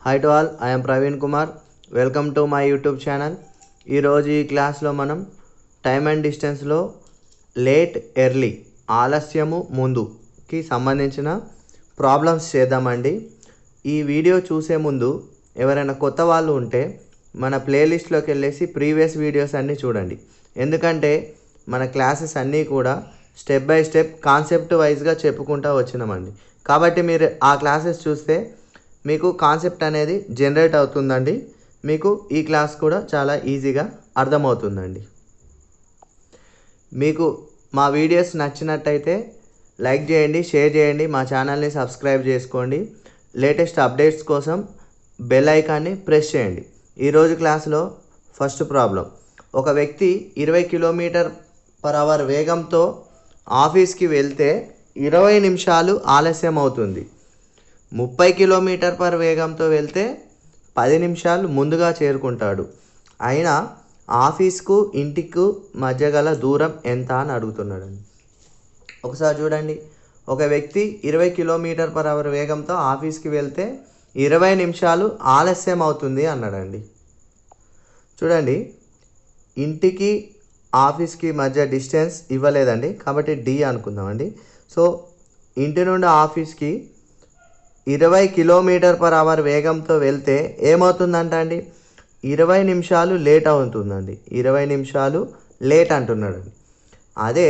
Hi to all, I am Praveen Kumar. Welcome to my YouTube channel. ఈరోజు ఈ క్లాస్లో మనం టైమ్ అండ్ డిస్టెన్స్లో లేట్ ఎర్లీ ఆలస్యము ముందుకి సంబంధించిన ప్రాబ్లమ్స్ చేద్దామండి. ఈ వీడియో చూసే ముందు ఎవరైనా కొత్త వాళ్ళు ఉంటే మన ప్లేలిస్ట్లోకి వెళ్ళేసి ప్రీవియస్ వీడియోస్ అన్నీ చూడండి. ఎందుకంటే మన క్లాసెస్ అన్నీ కూడా స్టెప్ బై స్టెప్ కాన్సెప్ట్ వైజ్గా చెప్పుకుంటూ వచ్చినామండి. కాబట్టి మీరు ఆ క్లాసెస్ చూస్తే మీకు కాన్సెప్ట్ అనేది జనరేట్ అవుతుందండి. మీకు ఈ క్లాస్ కూడా చాలా ఈజీగా అర్థమవుతుందండి. మీకు మా వీడియోస్ నచ్చినట్టయితే లైక్ చేయండి, షేర్ చేయండి, మా ఛానల్ని సబ్స్క్రైబ్ చేసుకోండి. లేటెస్ట్ అప్డేట్స్ కోసం బెల్ ఐకాన్ని ప్రెస్ చేయండి. ఈరోజు క్లాస్లో ఫస్ట్ ప్రాబ్లం, ఒక వ్యక్తి 20 km/h వేగంతో ఆఫీస్కి వెళ్తే 20 నిమిషాలు ఆలస్యం అవుతుంది. 30 km/h వేగంతో వెళ్తే 10 నిమిషాలు ముందుగా చేరుకుంటాడు. అయినా ఆఫీస్కు ఇంటికి మధ్య గల దూరం ఎంత అని అడుగుతున్నాడండి. ఒకసారి చూడండి, ఒక వ్యక్తి 20 km/h వేగంతో ఆఫీస్కి వెళ్తే 20 నిమిషాలు ఆలస్యం అవుతుంది అన్నాడండి. చూడండి, ఇంటికి ఆఫీస్కి మధ్య డిస్టెన్స్ ఇవ్వలేదండి, కాబట్టి డి అనుకుందామండి. సో ఇంటి నుండి ఆఫీస్కి 20 km/h వేగంతో వెళ్తే ఏమవుతుందంట అండి, 20 నిమిషాలు లేట్ అవుతుందండి. 20 నిమిషాలు లేట్ అంటున్నాడండి. అదే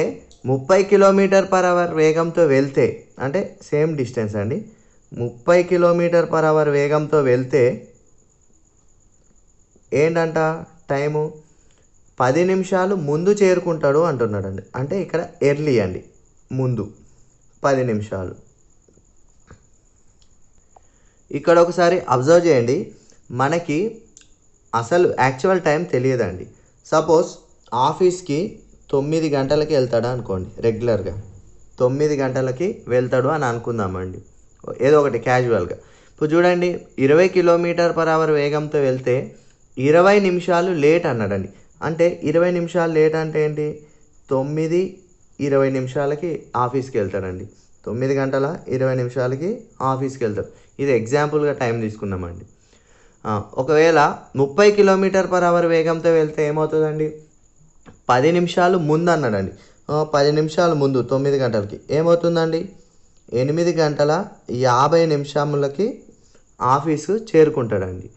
30 km/h వేగంతో వెళ్తే, అంటే సేమ్ డిస్టెన్స్ అండి, 30 km/h వేగంతో వెళ్తే ఏంటంట టైము 10 నిమిషాలు ముందు చేరుకుంటాడు అంటున్నాడండి. అంటే ఇక్కడ ఎర్లీ అండి, ముందు 10 నిమిషాలు. ఇక్కడ ఒకసారి అబ్జర్వ్ చేయండి, మనకి అసలు యాక్చువల్ టైం తెలియదండి. సపోజ్ ఆఫీస్కి 9 గంటలకి వెళ్తాడు అనుకోండి, రెగ్యులర్గా 9 గంటలకి వెళ్తాడు అని అనుకుందామండి, ఏదో ఒకటి క్యాజువల్గా. ఇప్పుడు చూడండి, 20 km/h వేగంతో వెళ్తే 20 నిమిషాలు లేట్ అన్నాడండి. అంటే 20 నిమిషాలు లేట్ అంటే ఏంటి, 9:20 ఆఫీస్కి వెళ్తాడండి. 9:20 ఆఫీస్కి వెళ్తాడు. ఇది ఎగ్జాంపుల్గా టైం తీసుకున్నామండి. ఒకవేళ 30 km/h వేగంతో వెళ్తే ఏమవుతుందండి, 10 నిమిషాలు ముందు అన్నాడండి. 10 నిమిషాలు ముందు 9 గంటలకి ఏమవుతుందండి, 8:50 ఆఫీసు చేరుకుంటాడండి.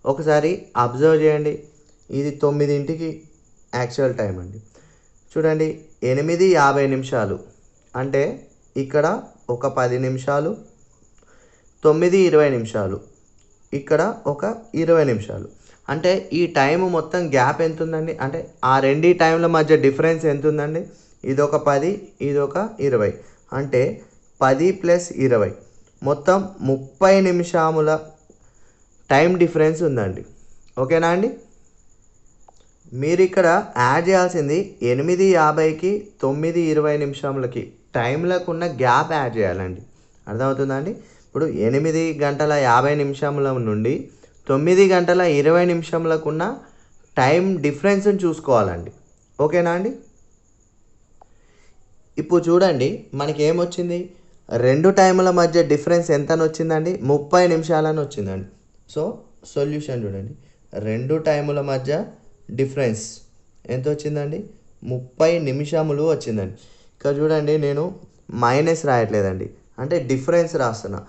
ఒకసారి అబ్జర్వ్ చేయండి, ఇది 9ంటికి యాక్చువల్ టైం అండి. చూడండి, 8:50 అంటే ఇక్కడ ఒక 10 నిమిషాలు, 9:20 ఇక్కడ ఒక 20 నిమిషాలు. అంటే ఈ టైం మొత్తం గ్యాప్ ఎంత ఉందండి, అంటే ఆ రెండు టైంల మధ్య డిఫరెన్స్ ఎంత ఉందండి, ఇదొక 10, ఇదొక 20, అంటే 10 + 20 మొత్తం 30 నిమిషాల టైం డిఫరెన్స్ ఉందండి. ఓకేనా అండి. మీరు ఇక్కడ యాడ్ చేయాల్సింది 8:50కి 9:20 టైంలకు ఉన్న గ్యాప్ యాడ్ చేయాలండి. అర్థమవుతుందా అండి. ఇప్పుడు 8:50 నుండి 9:20 ఉన్న టైం డిఫరెన్స్ని చూసుకోవాలండి. ఓకేనా అండి. ఇప్పుడు చూడండి, మనకి ఏమొచ్చింది, రెండు టైముల మధ్య డిఫరెన్స్ ఎంత అని వచ్చిందండి, 30 నిమిషాలని వచ్చిందండి. సో సొల్యూషన్ చూడండి, రెండు టైముల మధ్య డిఫరెన్స్ ఎంత వచ్చిందండి, 30 నిమిషములు వచ్చిందండి. ఇక్కడ చూడండి, నేను మైనస్ రాయట్లేదండి, అంటే డిఫరెన్స్ రాస్తున్నా.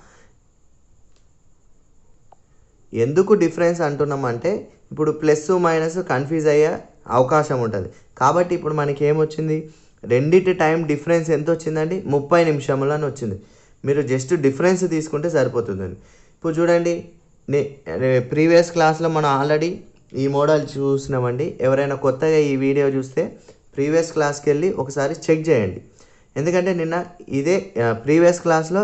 ఎందుకు డిఫరెన్స్ అంటున్నామంటే ఇప్పుడు ప్లస్ మైనస్ కన్ఫ్యూజ్ అయ్యే అవకాశం ఉంటుంది. కాబట్టి ఇప్పుడు మనకి ఏమొచ్చింది, రెండింటి టైం డిఫరెన్స్ ఎంత వచ్చిందండి, 30 నిమిషములు అని వచ్చింది. మీరు జస్ట్ డిఫరెన్స్ తీసుకుంటే సరిపోతుందండి. ఇప్పుడు చూడండి, ప్రీవియస్ క్లాస్లో మనం ఆల్రెడీ ఈ మోడల్ చూసినామండి. ఎవరైనా కొత్తగా ఈ వీడియో చూస్తే ప్రీవియస్ క్లాస్కి వెళ్ళి ఒకసారి చెక్ చేయండి. ఎందుకంటే నిన్న ఇదే ప్రీవియస్ క్లాస్లో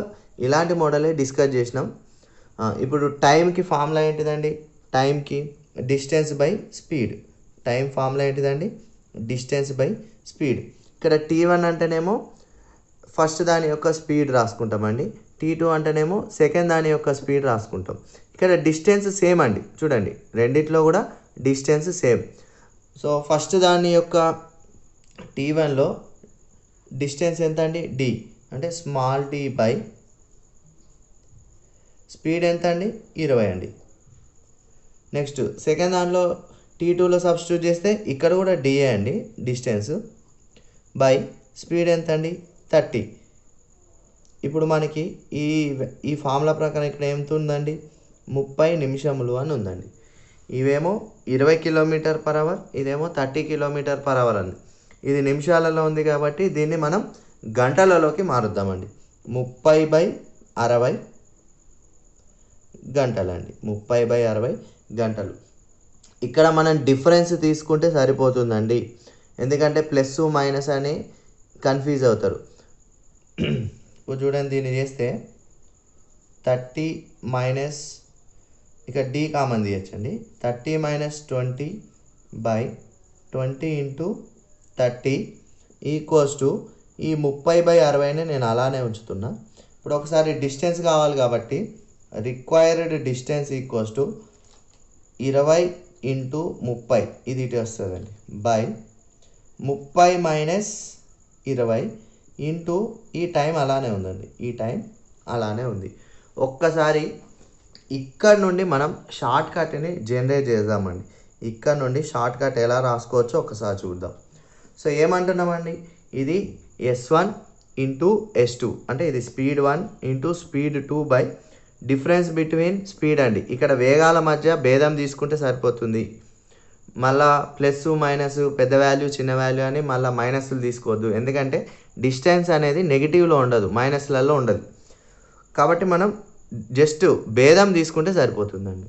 ఇలాంటి మోడలే డిస్కస్ చేసినాం. ఇప్పుడు టైంకి ఫార్ములా ఏంటిదండి, టైంకి distance by speed. Time formula ఏంటిదండి, డిస్టెన్స్ బై స్పీడ్. ఇక్కడ T1 అంటేనేమో ఫస్ట్ దాని యొక్క స్పీడ్ రాసుకుంటామండి, T2 అంటేనేమో సెకండ్ దాని యొక్క స్పీడ్ రాసుకుంటాం. ఇక్కడ డిస్టెన్స్ సేమ్ అండి, చూడండి రెండిట్లో కూడా డిస్టెన్స్ సేమ్. సో ఫస్ట్ దాని యొక్క T1లో డిస్టెన్స్ ఎంత అండి, D, అంటే స్మాల్ d బై స్పీడ్ ఎంత అండి, 20 అండి. నెక్స్ట్ సెకండ్ దాంట్లో T2లో సబ్స్టిట్యూట్ చేస్తే ఇక్కడ కూడా డిఏ అండి డిస్టెన్స్ బై స్పీడ్ ఎంత అండి 30. ఇప్పుడు మనకి ఈ ఫార్ములా ప్రకారం ఇక్కడ ఏముంటుందండి 30 నిమిషములు అని ఉందండి. ఇవేమో 20 km/h, ఇదేమో 30 km/h అని. ఇది నిమిషాలలో ఉంది కాబట్టి దీన్ని మనం గంటలలోకి మారుద్దామండి. 30/60 గంటలండి. 30/60 గంటలు. ఇక్కడ మనం డిఫరెన్స్ తీసుకుంటే సరిపోతుందండి, ఎందుకంటే ప్లస్ మైనస్ అని కన్ఫ్యూజ్ అవుతారు. ఇప్పుడు చూడండి, దీన్ని చేస్తే 30 మైనస్ ఇక డి కామన్ తీయచ్చండి. 30 - 20/20 × 30 ఈక్వల్స్ టు ఈ 30/60ని నేను అలానే ఉంచుతున్నా. ఇప్పుడు ఒకసారి డిస్టెన్స్ కావాలి కాబట్టి రిక్వైర్డ్ డిస్టెన్స్ ఈక్వల్స్ టు 20 × 30 ఇది ఇటు వస్తుందండి బై 30 - 20 ఇంటూ ఈ టైం అలానే ఉందండి. ఈ టైం అలానే ఉంది. ఒక్కసారి ఇక్కడ నుండి మనం షార్ట్ కట్ని జనరేట్ చేద్దామండి. ఇక్కడ నుండి షార్ట్ కట్ ఎలా రాసుకోవచ్చో ఒకసారి చూద్దాం. సో ఏమంటున్నామండి, ఇది S1 × S2 అంటే ఇది speed 1 × speed 2 by difference between speed అండి. ఇక్కడ వేగాల మధ్య భేదం తీసుకుంటే సరిపోతుంది. మళ్ళా ప్లస్ మైనస్ పెద్ద వాల్యూ చిన్న వాల్యూ అని మళ్ళీ మైనస్లు తీసుకోవద్దు, ఎందుకంటే డిస్టెన్స్ అనేది నెగిటివ్లో ఉండదు, మైనస్లలో ఉండదు. కాబట్టి మనం జస్ట్ భేదం తీసుకుంటే సరిపోతుందండి.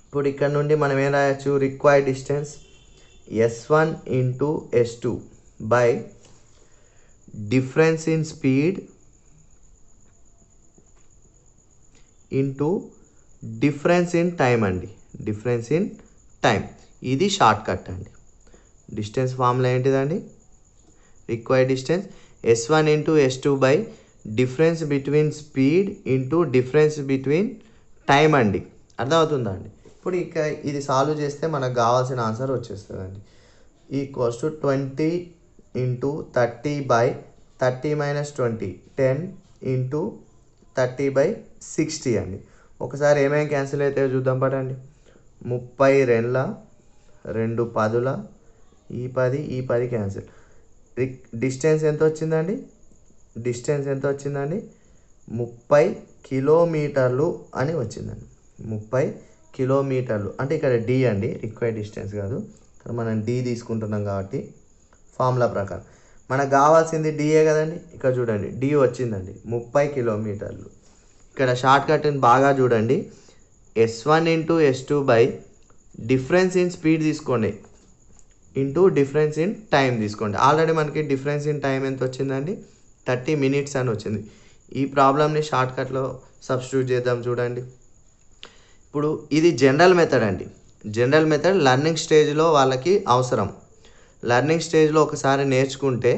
ఇప్పుడు ఇక్కడ నుండి మనం ఏం రాయొచ్చు, required distance S1 × S2 by difference in speed into difference in time అండి. డిఫరెన్స్ ఇన్ టైం ఇది షార్ట్ కట్ అండి. డిస్టెన్స్ ఫార్ములా ఏంటిదండి, required distance S1 × S2 by difference between speed into difference between time అండి. అర్థమవుతుందా అండి? ఇప్పుడు ఇక ఇది సాల్వ్ చేస్తే మనకు కావాల్సిన ఆన్సర్ వచ్చేస్తుందండి. ఈక్వల్స్ టు 20 × 30/30 - 20 10 × 30/60 అండి. ఒకసారి ఏమేమి క్యాన్సిల్ అవుతాయో చూద్దాం పడండి. 30 2 10 ఈ 10 క్యాన్సిల్. డిస్టెన్స్ ఎంత వచ్చిందండి, డిస్టెన్స్ ఎంత వచ్చిందండి 30 కిలోమీటర్లు అని వచ్చిందండి. 30 కిలోమీటర్లు అంటే ఇక్కడ డి అండి, రిక్వైర్డ్ డిస్టెన్స్ కాదు. ఇక్కడ మనం డి తీసుకుంటున్నాం కాబట్టి ఫార్ములా ప్రకారం మనకు కావాల్సింది డిఏ కదండి. ఇక్కడ చూడండి డి వచ్చిందండి 30 కిలోమీటర్లు. ఇక్కడ షార్ట్ కట్ని బాగా చూడండి, S1 × S2 by difference in speed తీసుకోండి ఇంటూ డిఫరెన్స్ ఇన్ టైం తీసుకోండి. ఆల్రెడీ మనకి డిఫరెన్స్ ఇన్ టైం ఎంత వచ్చిందండి 30 minutes అని వచ్చింది. ఈ ప్రాబ్లమ్ని షార్ట్ కట్లో సబ్స్టిట్యూట్ చేద్దాం చూడండి. ఇప్పుడు ఇది జనరల్ మెథడ్ అండి. జనరల్ మెథడ్ లర్నింగ్ స్టేజ్లో వాళ్ళకి అవసరం. లర్నింగ్ స్టేజ్లో ఒకసారి నేర్చుకుంటే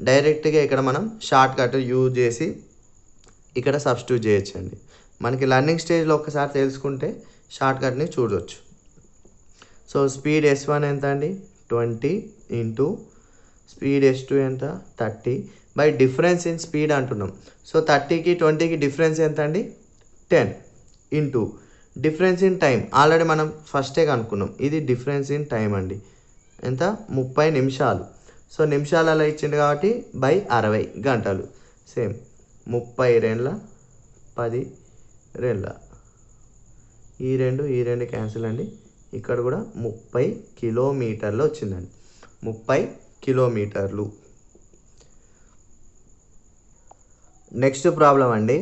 డైరెక్ట్గా ఇక్కడ మనం షార్ట్ కట్ యూజ్ చేసి ఇక్కడ సబ్స్టిట్యూట్ చేయొచ్చండి. మనకి లర్నింగ్ స్టేజ్లో ఒకసారి తెలుసుకుంటే షార్ట్ కట్ని చూడవచ్చు. సో స్పీడ్ S1 ఎంత అండి 20 ఇంటూ స్పీడ్ S2 ఎంత 30 బై డిఫరెన్స్ ఇన్ స్పీడ్ అంటున్నాం. సో 30కి 20కి డిఫరెన్స్ ఎంత అండి 10 into difference in time already మనం ఫస్టే కనుక్కున్నాం. ఇది డిఫరెన్స్ ఇన్ టైం అండి, ఎంత 30 నిమిషాలు. సో నిమిషాలలో ఇచ్చింది కాబట్టి బై 60 గంటలు. సేమ్ 30 2 10 2 ఈ రెండు క్యాన్సిల్ అండి. ఇక్కడ కూడా 30 కిలోమీటర్లు వచ్చిందండి, 30 కిలోమీటర్లు. నెక్స్ట్ ప్రాబ్లం అండి,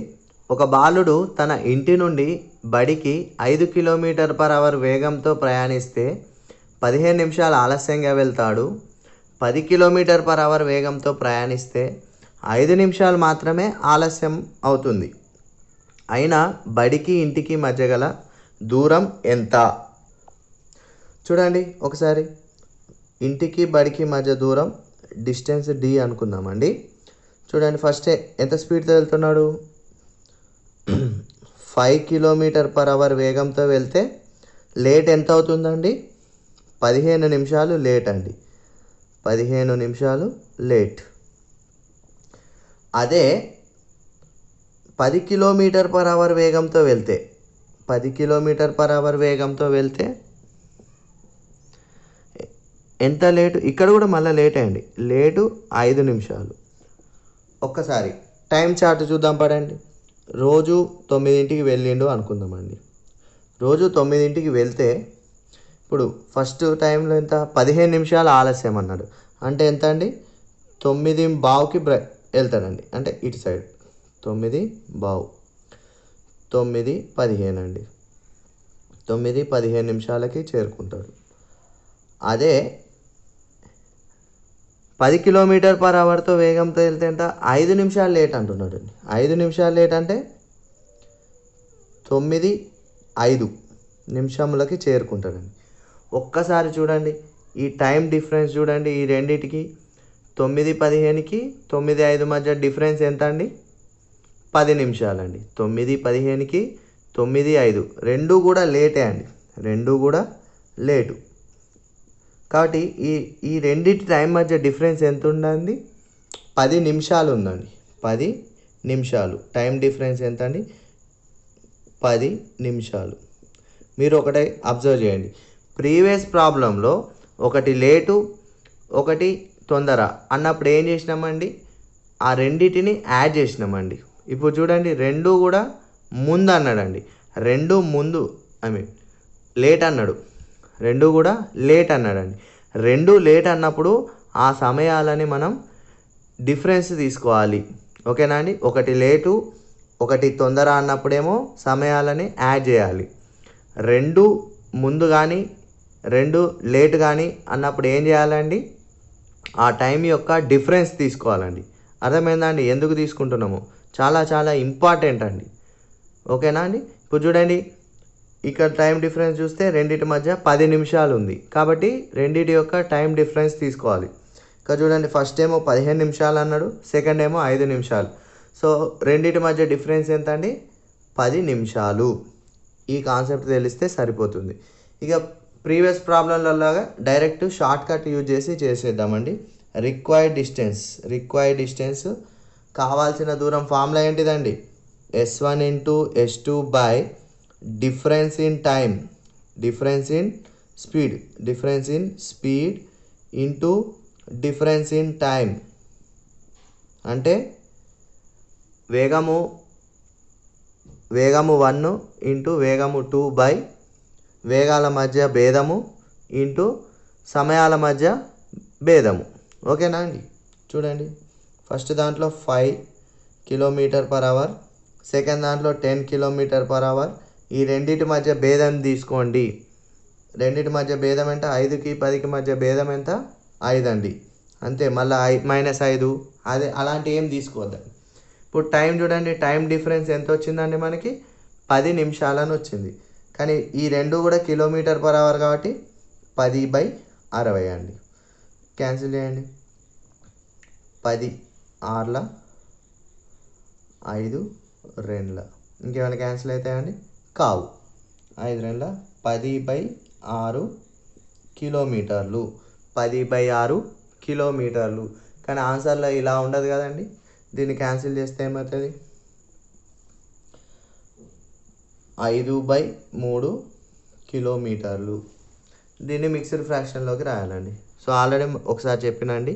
ఒక బాలుడు తన ఇంటి నుండి బడికి 5 km/h వేగంతో ప్రయాణిస్తే 15 నిమిషాలు ఆలస్యంగా వెళ్తాడు. 10 km/h వేగంతో ప్రయాణిస్తే 5 నిమిషాలు మాత్రమే ఆలస్యం అవుతుంది. అయినా బడికి ఇంటికి మధ్య గల దూరం ఎంత? చూడండి ఒకసారి, ఇంటికి బడికి మధ్య దూరం డిస్టెన్స్ డి అనుకుందామండి. చూడండి ఫస్ట్ ఎంత స్పీడ్తో వెళ్తున్నాడు 5 km/h వేగంతో వెళ్తే లేట్ ఎంత అవుతుందండి 15 నిమిషాలు లేట్ అండి, 15 నిమిషాలు లేట్. అదే 10 km/h వేగంతో వెళ్తే 10 km/h వేగంతో వెళ్తే ఎంత లేటు, ఇక్కడ కూడా మళ్ళీ లేట్ అండి, లేటు 5 నిమిషాలు. ఒక్కసారి టైం చార్ట్ చూద్దాం పడండి. రోజు 9ంటికి వెళ్ళిండు అనుకుందామండి. రోజు 9ంటికి వెళ్తే ఇప్పుడు ఫస్ట్ టైంలో ఎంత, 15 నిమిషాలు ఆలస్యం అన్నాడు. అంటే ఎంత అండి, 9:15కి వెళ్తాడండి. అంటే ఇటు సైడ్ 9:15, 9:15 అండి. 9:15 నిమిషాలకి చేరుకుంటాడు. అదే 10 km/hతో వేగంతో వెళ్తే ఎంత, 5 నిమిషాలు లేట్ అంటున్నాడు అండి. 5 నిమిషాలు లేట్ అంటే 9:05 నిమిషములకి చేరుకుంటాడండి. ఒక్కసారి చూడండి ఈ టైం డిఫరెన్స్ చూడండి, ఈ రెండిటికి 9:15కి 9:05 మధ్య డిఫరెన్స్ ఎంత అండి, 10 నిమిషాలండి. 9:15కి 9:05 రెండు కూడా లేటే అండి, రెండు కూడా లేటు. కాబట్టి ఈ రెండింటి టైం మధ్య డిఫరెన్స్ ఎంత ఉందండి, 10 నిమిషాలు ఉందండి. 10 నిమిషాలు టైం డిఫరెన్స్ ఎంత అండి, 10 నిమిషాలు. మీరు ఒకటే అబ్జర్వ్ చేయండి, ప్రీవియస్ ప్రాబ్లంలో ఒకటి లేటు ఒకటి తొందర అన్నప్పుడు ఏం చేసినామండి, ఆ రెండింటిని యాడ్ చేసినామండి. ఇప్పుడు చూడండి రెండు కూడా ముందు అన్నాడండి, రెండు ముందు లేట్ అన్నాడు, రెండు కూడా లేట్ అన్నాడండి. రెండు లేట్ అన్నప్పుడు ఆ సమయాలని మనం డిఫరెన్స్ తీసుకోవాలి. ఓకేనా అండి. ఒకటి లేటు ఒకటి తొందర అన్నప్పుడేమో సమయాలని యాడ్ చేయాలి. రెండు ముందు కానీ రెండు లేట్ కానీ అన్నప్పుడు ఏం చేయాలండి, ఆ టైం యొక్క డిఫరెన్స్ తీసుకోవాలండి. అర్థమైందా అండి ఎందుకు తీసుకుంటున్నాము, చాలా చాలా ఇంపార్టెంట్ అండి. ఓకేనా అండి. ఇప్పుడు చూడండి ఇక్కడ టైం డిఫరెన్స్ చూస్తే రెండింటి మధ్య 10 నిమిషాలు ఉంది, కాబట్టి రెండింటి యొక్క టైం డిఫరెన్స్ తీసుకోవాలి. ఇక్కడ చూడండి ఫస్ట్ ఏమో 15 నిమిషాలు అన్నాడు, సెకండ్ ఏమో 5 నిమిషాలు. సో రెండింటి మధ్య డిఫరెన్స్ ఎంత అండి, 10 నిమిషాలు. ఈ కాన్సెప్ట్ తెలిస్తే సరిపోతుంది. ఇక ప్రీవియస్ ప్రాబ్లంలలాగా డైరెక్ట్ షార్ట్ కట్ యూజ్ చేసి చేసేద్దామండి. రిక్వైర్డ్ డిస్టెన్స్ కావాల్సిన దూరం ఫార్ములా ఏంటిదండి, S1 × S2 by difference in time, difference in speed into difference in time. అంటే వేగము 1 ఇంటూ వేగము 2 బై వేగాల మధ్య భేదము ఇంటూ సమయాల మధ్య భేదము. ఓకేనా అండి. చూడండి ఫస్ట్ దాంట్లో 5 km/h, సెకండ్ దాంట్లో 10 km/h. ఈ రెండింటి మధ్య భేదం తీసుకోండి. రెండింటి మధ్య భేదం ఎంత, 5కి 10కి మధ్య భేదం ఎంత, 5 అండి. అంతే, మళ్ళీ -5 అదే అలాంటి ఏం తీసుకోవద్దండి. ఇప్పుడు టైం చూడండి, టైం డిఫరెన్స్ ఎంత వచ్చిందండి మనకి, 10 నిమిషాలని వచ్చింది. కానీ ఈ రెండు కూడా km/h కాబట్టి 10/60 అండి. క్యాన్సిల్ చేయండి, 10 6ల 5 2ల, ఇంకేమైనా క్యాన్సిల్ అవుతాయండి, కావు. 5 2ల 10/6 కిలోమీటర్లు, 10/6 కిలోమీటర్లు. కానీ ఆన్సర్లో ఇలా ఉండదు కదండి. దీన్ని క్యాన్సిల్ చేస్తే ఏమవుతుంది, 5/3 కిలోమీటర్లు. దీన్ని మిక్స్డ్ ఫ్రాక్షన్లోకి రాయాలండి. సో ఆల్రెడీ ఒకసారి చెప్పినండి,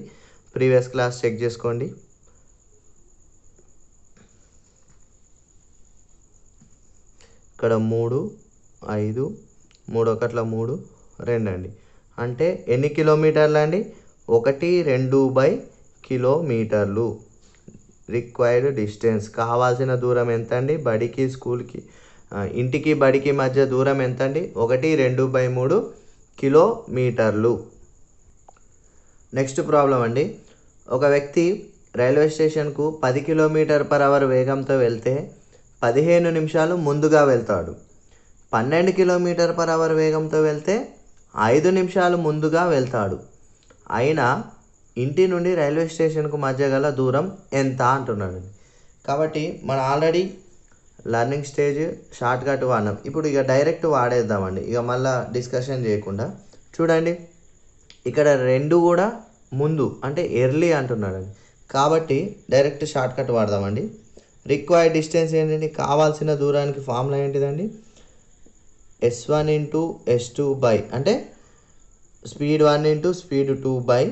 ప్రీవియస్ క్లాస్ చెక్ చేసుకోండి. ఇక్కడ 3 5 3 1 3 2 అండి. అంటే ఎన్ని కిలోమీటర్లు అండి, 1 2 కిలోమీటర్లు. రిక్వైర్డ్ డిస్టెన్స్ కావాల్సిన దూరం ఎంత అండి, బడికి స్కూల్కి ఇంటికి బడికి మధ్య దూరం ఎంత అండి, 1 2/3 కిలోమీటర్లు. నెక్స్ట్ ప్రాబ్లం అండి, ఒక వ్యక్తి రైల్వే స్టేషన్కు 10 km/h వేగంతో వెళ్తే 15 నిమిషాలు ముందుగా వెళ్తాడు. 12 km/h వేగంతో వెళ్తే 5 నిమిషాలు ముందుగా వెళ్తాడు. అయినా ఇంటి నుండి రైల్వే స్టేషన్కు మధ్య గల దూరం ఎంత అంటున్నాడు. కాబట్టి మనం already learning stage shortcut వాడినాం. ఇప్పుడు ఇక డైరెక్ట్ వాడేద్దామండి, ఇక మళ్ళీ డిస్కషన్ చేయకుండా. చూడండి ఇక్కడ రెండు కూడా ముందు అంటే ఎర్లీ అంటున్నాడండి, కాబట్టి డైరెక్ట్ షార్ట్ కట్ వాడదామండి. రిక్వైర్డ్ డిస్టెన్స్ ఏంటండి, కావాల్సిన దూరానికి ఫార్ములా ఏంటిదండి, S1 × S2 బై అంటే speed 1 into speed 2 by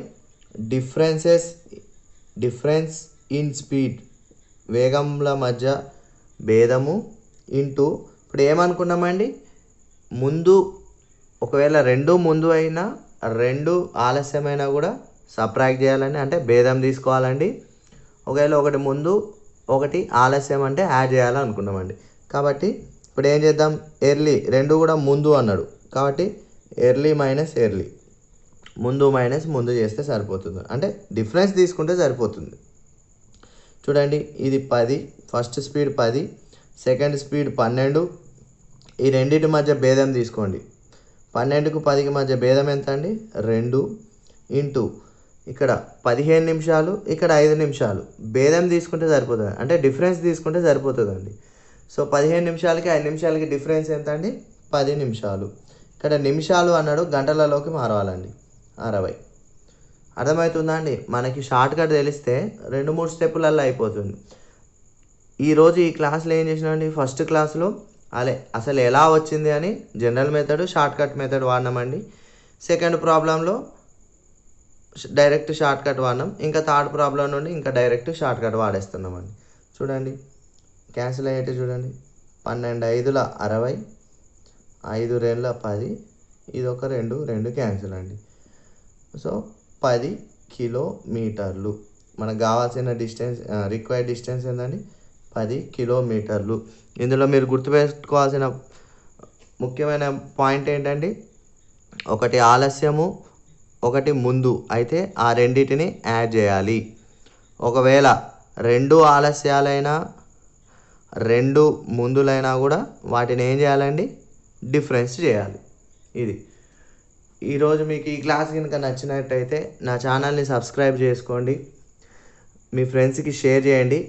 difference in speed, వేగంల మధ్య భేదము ఇంటూ, ఇప్పుడు ఏమనుకున్నామండి, ముందు ఒకవేళ రెండు ముందు అయినా రెండు ఆలస్యమైనా కూడా సబ్ట్రాక్ట్ చేయాలండి, అంటే భేదం తీసుకోవాలండి. ఒకవేళ ఒకటి ముందు ఒకటి ఆలస్యం అంటే యాడ్ చేయాలనుకున్నామండి. కాబట్టి ఇప్పుడు ఏం చేద్దాం, ఎర్లీ రెండు కూడా ముందు అన్నాడు కాబట్టి ఎర్లీ మైనస్ ఎర్లీ, ముందు మైనస్ ముందు చేస్తే సరిపోతుంది, అంటే డిఫరెన్స్ తీసుకుంటే సరిపోతుంది. చూడండి ఇది 10, ఫస్ట్ స్పీడ్ 10, సెకండ్ స్పీడ్ 12. ఈ రెండింటి మధ్య భేదం తీసుకోండి. 12కు 10కి మధ్య భేదం ఎంత అండి, 2 ఇంటూ ఇక్కడ 15 నిమిషాలు, ఇక్కడ 5 నిమిషాలు. భేదం తీసుకుంటే సరిపోతుంది, అంటే డిఫరెన్స్ తీసుకుంటే సరిపోతుందండి. సో 15 నిమిషాలకి 5 నిమిషాలకి డిఫరెన్స్ ఎంత అండి, 10 నిమిషాలు. ఇక్కడ నిమిషాలు అన్నాడు, గంటలలోకి మారవాలండి, 60. అర్థమవుతుందా అండి? మనకి షార్ట్ కట్ తెలిస్తే 2-3 స్టెప్పులలో అయిపోతుంది. ఈరోజు ఈ క్లాస్లో ఏం చేసినామండి, ఫస్ట్ క్లాస్లో అసలు ఎలా వచ్చింది అని general method, shortcut method వాడినామండి. సెకండ్ ప్రాబ్లంలో డైరెక్ట్ షార్ట్ కట్ వాడినాం. ఇంకా థర్డ్ ప్రాబ్లం నుండి ఇంకా డైరెక్ట్ షార్ట్ కట్ వాడేస్తున్నామండి. చూడండి క్యాన్సిల్ అయ్యేటి చూడండి, 12 5ల 60, 5 2ల 10, ఇది ఒక 2 క్యాన్సిల్ అండి. సో 10 కిలోమీటర్లు మనకు కావాల్సిన డిస్టెన్స్, రిక్వైర్డ్ డిస్టెన్స్ ఏంటండి, 10 కిలోమీటర్లు. ఇందులో మీరు గుర్తుపెట్టుకోవాల్సిన ముఖ్యమైన పాయింట్ ఏంటండి, ఒకటి ఆలస్యము ఒకటి ముందు అయితే ఆ రెండింటిని యాడ్ చేయాలి. ఒకవేళ రెండు ఆలస్యాలైనా రెండు ముందులైనా కూడా వాటిని ఏం చేయాలండి, డిఫరెన్స్ చేయాలి. ఇది ఈరోజు మీకు ఈ క్లాస్ కనుక నచ్చినట్టయితే నా ఛానల్ని సబ్స్క్రైబ్ చేసుకోండి, మీ ఫ్రెండ్స్కి షేర్ చేయండి.